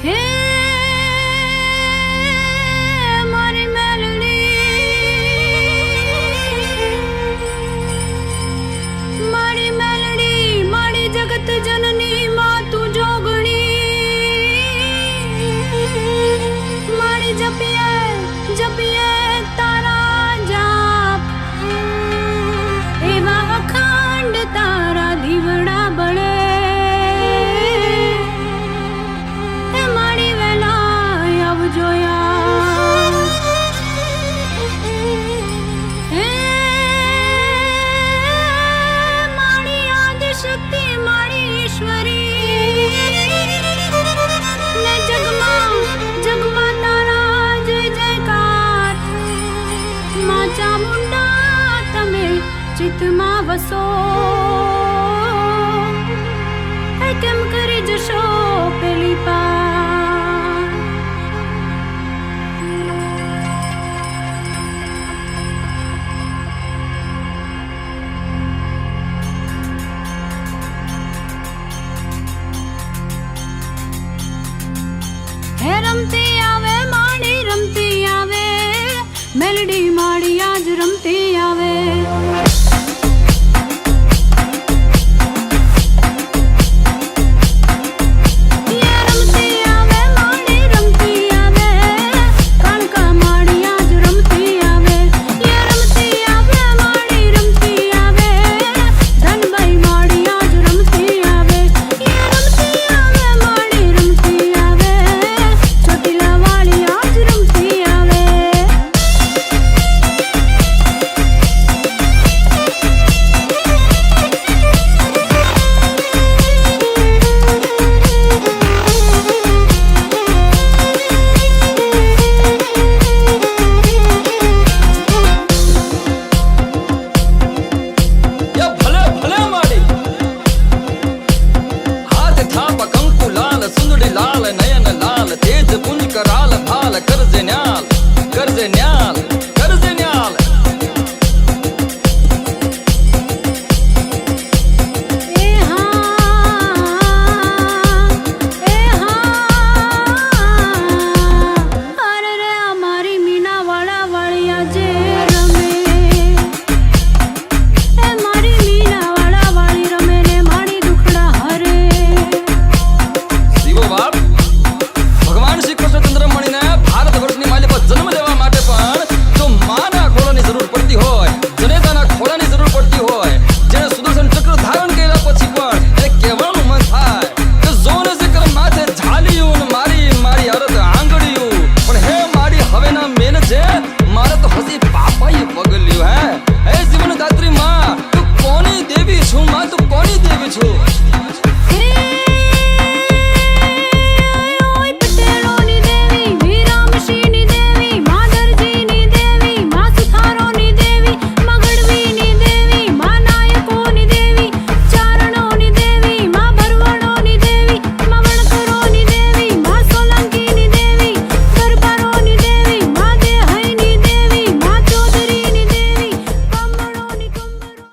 હે મારી મેલડી મારી જગત જનની માં તું જોગણી મારી જપિયે તારા જાપ એવા અખંડ તારા દીવડા બળે ચામુંડા તમે ચિતમાં વસો કેમ કરી જશો પેલી પાર હે રમતી આવે માડી રમતી આવે મેલડી માડી આજ રમતી આવે લાલ નયન લાલ